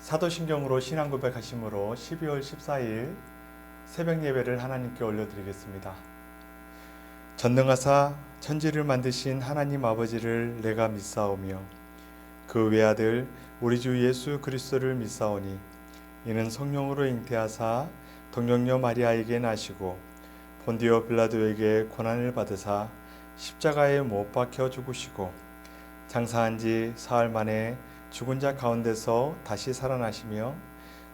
사도신경으로 신앙 고백하심으로 12월 14일 새벽 예배를 하나님께 올려드리겠습니다. 전능하사 천지를 만드신 하나님 아버지를 내가 믿사오며 그 외아들 우리 주 예수 그리스도를 믿사오니 이는 성령으로 잉태하사 동정녀 마리아에게 나시고 본디오 빌라도에게 고난을 받으사 십자가에 못 박혀 죽으시고 장사한 지 사흘 만에 죽은 자 가운데서 다시 살아나시며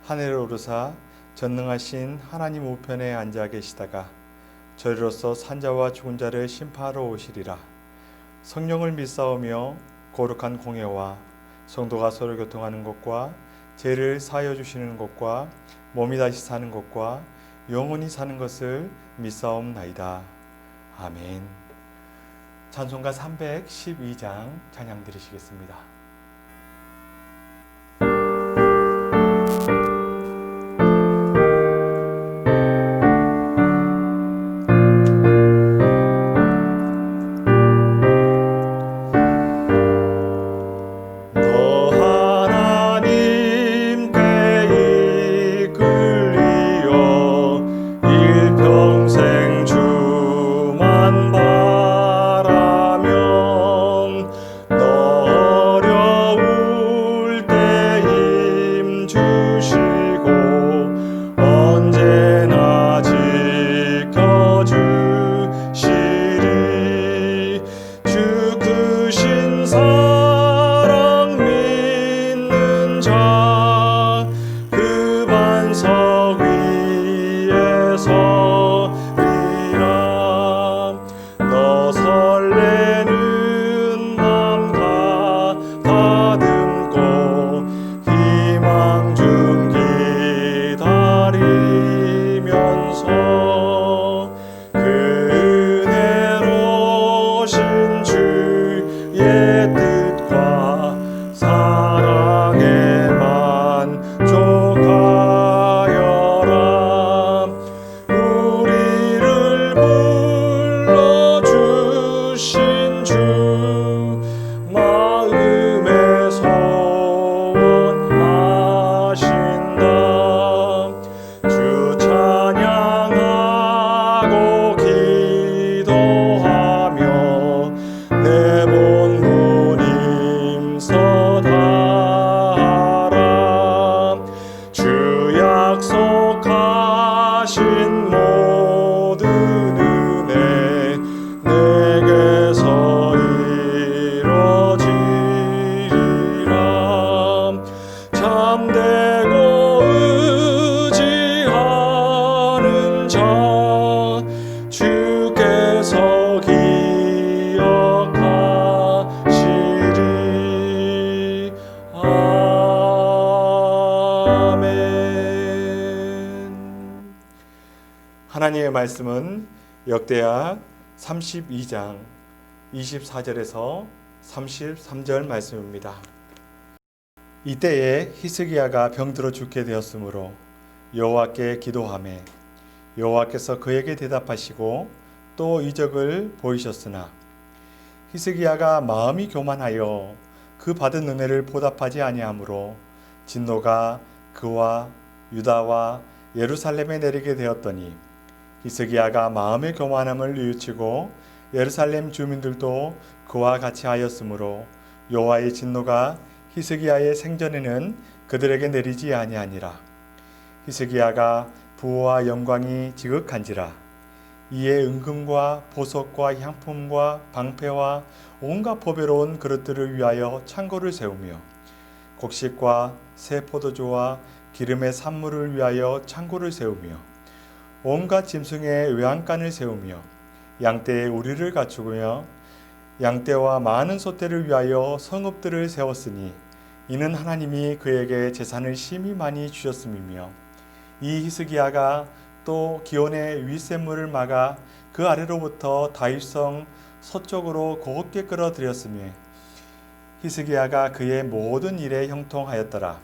하늘에 오르사 전능하신 하나님 우편에 앉아 계시다가 저리로서 산자와 죽은 자를 심판하러 오시리라. 성령을 믿사오며 거룩한 공예와 성도가 서로 교통하는 것과 죄를 사하여 주시는 것과 몸이 다시 사는 것과 영원히 사는 것을 믿사옵나이다. 아멘. 찬송가 312장 찬양 드리시겠습니다. 하나님의 말씀은 역대하 32장 24절에서 33절 말씀입니다. 이때에 히스기야가 병들어 죽게 되었으므로 여호와께 기도하매 여호와께서 그에게 대답하시고 또 이적을 보이셨으나 히스기야가 마음이 교만하여 그 받은 은혜를 보답하지 아니하므로 진노가 그와 유다와 예루살렘에 내리게 되었더니 히스기야가 마음의 교만함을 뉘우치고 예루살렘 주민들도 그와 같이 하였으므로 여호와의 진노가 히스기야의 생전에는 그들에게 내리지 아니하니라. 히스기야가 부와 영광이 지극한지라. 이에 은금과 보석과 향품과 방패와 온갖 보배로운 그릇들을 위하여 창고를 세우며 곡식과 새 포도주와 기름의 산물을 위하여 창고를 세우며 온갖 짐승의 외양간을 세우며 양떼의 우리를 갖추며 양떼와 많은 소떼를 위하여 성읍들을 세웠으니 이는 하나님이 그에게 재산을 심히 많이 주셨음이며 이 히스기야가 또 기온의 윗샘물을 막아 그 아래로부터 다윗성 서쪽으로 곱게 끌어들였으며 히스기야가 그의 모든 일에 형통하였더라.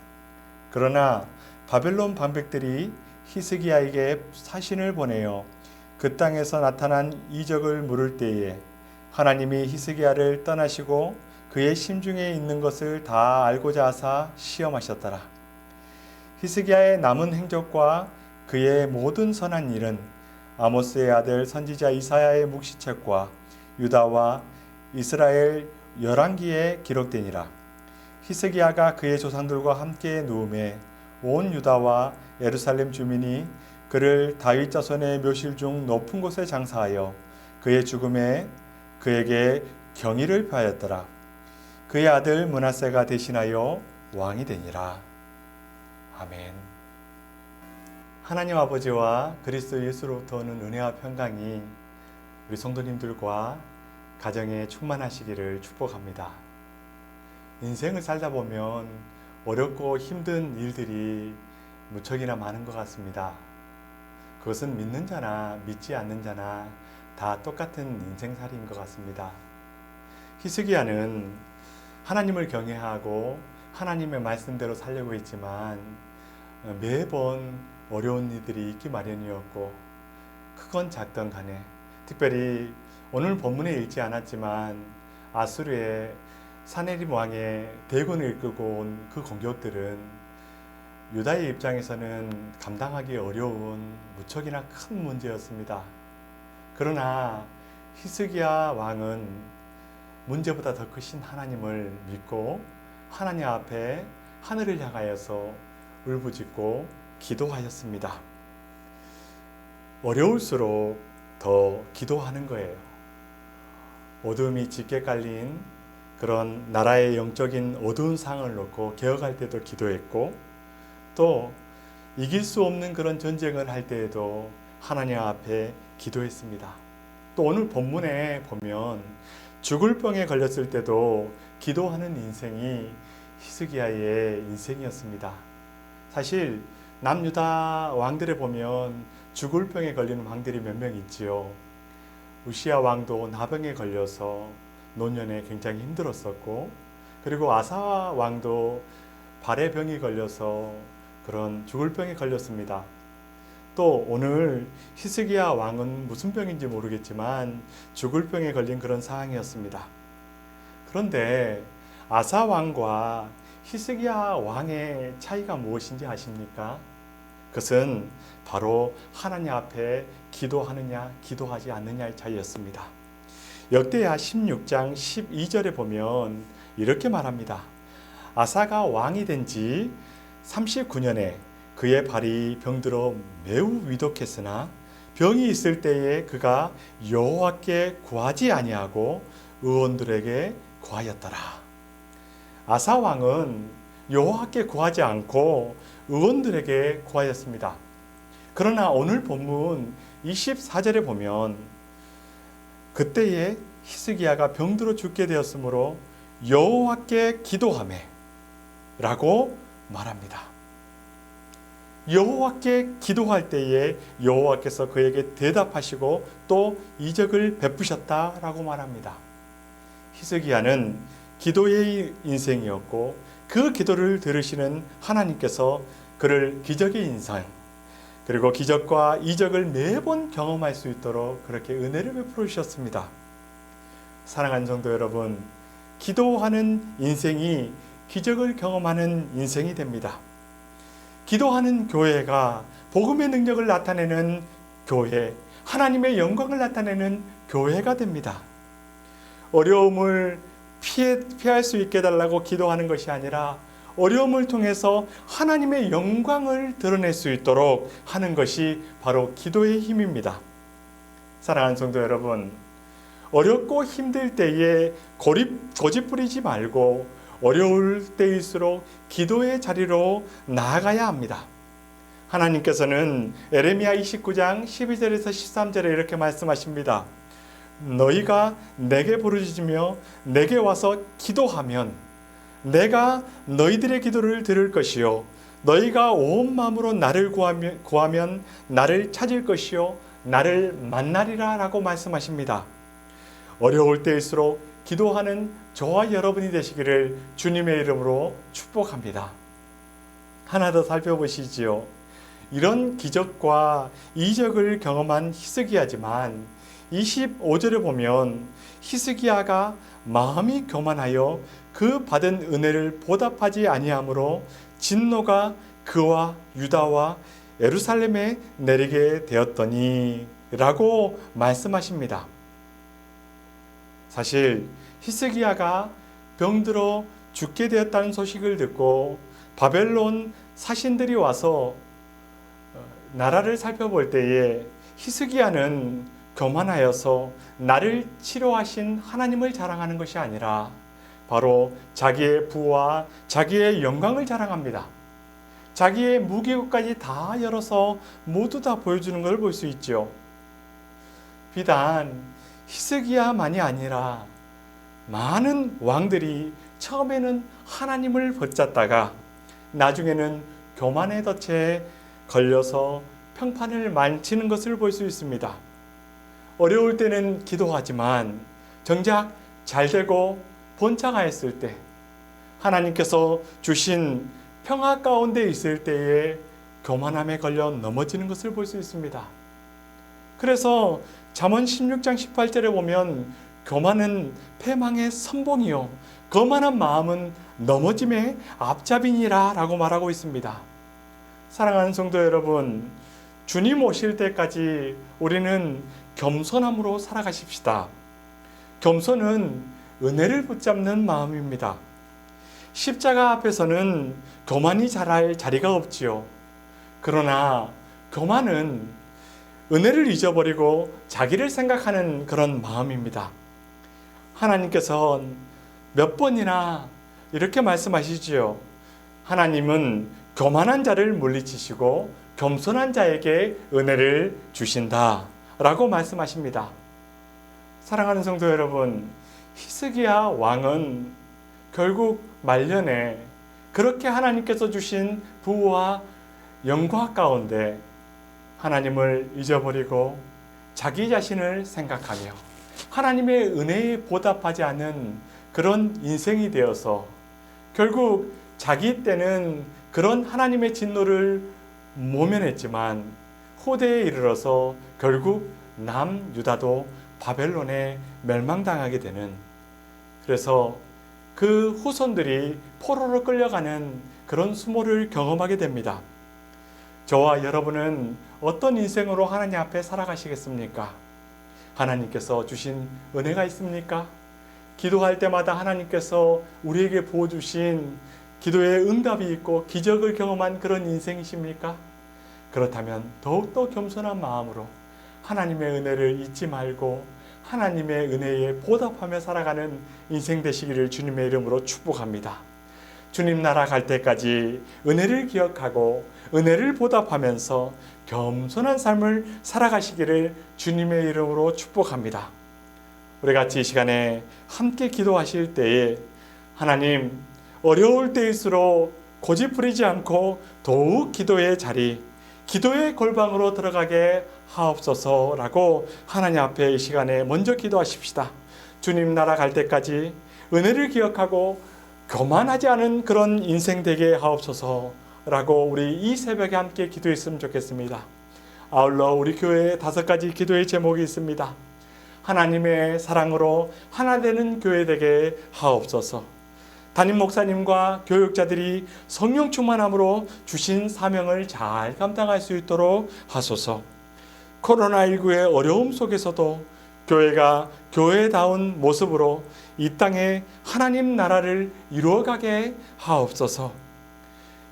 그러나 바벨론 방백들이 히스기야에게 사신을 보내어 그 땅에서 나타난 이적을 물을 때에 하나님이 히스기야를 떠나시고 그의 심중에 있는 것을 다 알고자 하사 시험하셨더라. 히스기야의 남은 행적과 그의 모든 선한 일은 아모스의 아들 선지자 이사야의 묵시책과 유다와 이스라엘 열왕기에 기록되니라. 히스기야가 그의 조상들과 함께 누움에 온 유다와 예루살렘 주민이 그를 다윗 자손의 묘실 중 높은 곳에 장사하여 그의 죽음에 그에게 경의를 표하였더라. 그의 아들 므낫세가 대신하여 왕이 되니라. 아멘. 하나님 아버지와 그리스도 예수로부터 오는 은혜와 평강이 우리 성도님들과 가정에 충만하시기를 축복합니다. 인생을 살다 보면 어렵고 힘든 일들이 무척이나 많은 것 같습니다. 그것은 믿는 자나 믿지 않는 자나 다 똑같은 인생살이인 것 같습니다. 히스기야는 하나님을 경외하고 하나님의 말씀대로 살려고 했지만 매번 어려운 일들이 있기 마련이었고, 크건 작던 간에, 특별히 오늘 본문에 읽지 않았지만 아수르의 사네립 왕의 대군을 이끌고 온 그 공격들은 유다의 입장에서는 감당하기 어려운 무척이나 큰 문제였습니다. 그러나 히스기야 왕은 문제보다 더 크신 하나님을 믿고 하나님 앞에 하늘을 향하여서 울부짖고 기도하였습니다. 어려울수록 더 기도하는 거예요. 어둠이 짙게 깔린 그런 나라의 영적인 어두운 상황을 놓고 개혁할 때도 기도했고, 또 이길 수 없는 그런 전쟁을 할 때에도 하나님 앞에 기도했습니다. 또 오늘 본문에 보면 죽을 병에 걸렸을 때도 기도하는 인생이 히스기야의 인생이었습니다. 사실 남유다 왕들에 보면 죽을 병에 걸리는 왕들이 몇 명 있지요. 우시야 왕도 나병에 걸려서 노년에 굉장히 힘들었었고, 그리고 아사 왕도 발의 병이 걸려서 그런 죽을 병에 걸렸습니다. 또 오늘 히스기야 왕은 무슨 병인지 모르겠지만 죽을 병에 걸린 그런 상황이었습니다. 그런데 아사 왕과 히스기야 왕의 차이가 무엇인지 아십니까? 그것은 바로 하나님 앞에 기도하느냐 기도하지 않느냐의 차이였습니다. 역대하 16장 12절에 보면 이렇게 말합니다. 아사가 왕이 된 지 39년에 그의 발이 병들어 매우 위독했으나 병이 있을 때에 그가 여호와께 구하지 아니하고 의원들에게 구하였더라. 아사 왕은 여호와께 구하지 않고 의원들에게 구하였습니다. 그러나 오늘 본문 24절에 보면 그때에 히스기야가 병들어 죽게 되었으므로 여호와께 기도하매 라고 말합니다. 여호와께 기도할 때에 여호와께서 그에게 대답하시고 또 이적을 베푸셨다라고 말합니다. 히스기야는 기도의 인생이었고 그 기도를 들으시는 하나님께서 그를 기적의 인생, 그리고 기적과 이적을 매번 경험할 수 있도록 그렇게 은혜를 베풀어 주셨습니다. 사랑하는 성도 여러분, 기도하는 인생이 기적을 경험하는 인생이 됩니다. 기도하는 교회가 복음의 능력을 나타내는 교회, 하나님의 영광을 나타내는 교회가 됩니다. 어려움을 피할 수 있게 해달라고 기도하는 것이 아니라 어려움을 통해서 하나님의 영광을 드러낼 수 있도록 하는 것이 바로 기도의 힘입니다. 사랑하는 성도 여러분, 어렵고 힘들 때에 고집부리지 말고 어려울 때일수록 기도의 자리로 나아가야 합니다. 하나님께서는 에레미야 29장 12절에서 13절에 이렇게 말씀하십니다. 너희가 내게 부르짖으며 내게 와서 기도하면 내가 너희들의 기도를 들을 것이요 너희가 온 마음으로 나를 구하면 나를 찾을 것이요 나를 만나리라 라고 말씀하십니다. 어려울 때일수록 기도하는 저와 여러분이 되시기를 주님의 이름으로 축복합니다. 하나 더 살펴보시지요. 이런 기적과 이적을 경험한 히스기야지만 25절에 보면 히스기야가 마음이 교만하여 그 받은 은혜를 보답하지 아니하므로 진노가 그와 유다와 예루살렘에 내리게 되었더니 라고 말씀하십니다. 사실 히스기야가 병들어 죽게 되었다는 소식을 듣고 바벨론 사신들이 와서 나라를 살펴볼 때에 히스기야는 교만하여서 나를 치료하신 하나님을 자랑하는 것이 아니라 바로 자기의 부와 자기의 영광을 자랑합니다. 자기의 무기고까지 다 열어서 모두 다 보여주는 걸 볼 수 있죠. 비단 히스기야만이 아니라 많은 왕들이 처음에는 하나님을 붙잡다가 나중에는 교만의 덫에 걸려서 평판을 망치는 것을 볼 수 있습니다. 어려울 때는 기도하지만 정작 잘 되고 번창하였을 때 하나님께서 주신 평화 가운데 있을 때에 교만함에 걸려 넘어지는 것을 볼 수 있습니다. 그래서 잠언 16장 18절에 보면 교만은 패망의 선봉이요 거만한 마음은 넘어짐의 앞잡이니라 라고 말하고 있습니다. 사랑하는 성도 여러분, 주님 오실 때까지 우리는 겸손함으로 살아가십시다. 겸손은 은혜를 붙잡는 마음입니다. 십자가 앞에서는 교만이 자랄 자리가 없지요. 그러나 교만은 은혜를 잊어버리고 자기를 생각하는 그런 마음입니다. 하나님께서 몇 번이나 이렇게 말씀하시지요. 하나님은 교만한 자를 물리치시고 겸손한 자에게 은혜를 주신다 라고 말씀하십니다. 사랑하는 성도 여러분, 히스기야 왕은 결국 말년에 그렇게 하나님께서 주신 부와 영광 가운데 하나님을 잊어버리고 자기 자신을 생각하며 하나님의 은혜에 보답하지 않은 그런 인생이 되어서 결국 자기 때는 그런 하나님의 진노를 모면했지만 후대에 이르러서 결국 남유다도 바벨론에 멸망당하게 되는, 그래서 그 후손들이 포로로 끌려가는 그런 수모를 경험하게 됩니다. 저와 여러분은 어떤 인생으로 하나님 앞에 살아가시겠습니까? 하나님께서 주신 은혜가 있습니까? 기도할 때마다 하나님께서 우리에게 부어주신 기도의 응답이 있고 기적을 경험한 그런 인생이십니까? 그렇다면 더욱더 겸손한 마음으로 하나님의 은혜를 잊지 말고 하나님의 은혜에 보답하며 살아가는 인생 되시기를 주님의 이름으로 축복합니다. 주님 나라 갈 때까지 은혜를 기억하고 은혜를 보답하면서 겸손한 삶을 살아가시기를 주님의 이름으로 축복합니다. 우리 같이 이 시간에 함께 기도하실 때에 하나님, 어려울 때일수록 고집부리지 않고 더욱 기도의 자리, 기도의 골방으로 들어가게 하옵소서라고 하나님 앞에 이 시간에 먼저 기도하십시다. 주님 나라 갈 때까지 은혜를 기억하고 교만하지 않은 그런 인생 되게 하옵소서라고 우리 이 새벽에 함께 기도했으면 좋겠습니다. 아울러 우리 교회에 5가지 기도의 제목이 있습니다. 하나님의 사랑으로 하나 되는 교회 되게 하옵소서. 담임 목사님과 교육자들이 성령 충만함으로 주신 사명을 잘 감당할 수 있도록 하소서. 코로나19의 어려움 속에서도 교회가 교회다운 모습으로 이 땅에 하나님 나라를 이루어가게 하옵소서.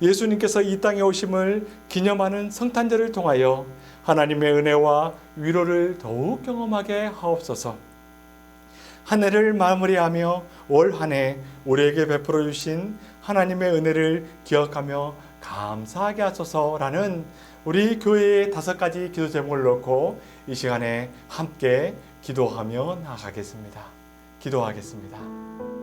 예수님께서 이 땅에 오심을 기념하는 성탄절을 통하여 하나님의 은혜와 위로를 더욱 경험하게 하옵소서. 한 해를 마무리하며 올 한 해 우리에게 베풀어 주신 하나님의 은혜를 기억하며 감사하게 하소서라는 우리 교회의 5가지 기도 제목을 놓고 이 시간에 함께 기도하며 나아가겠습니다. 기도하겠습니다.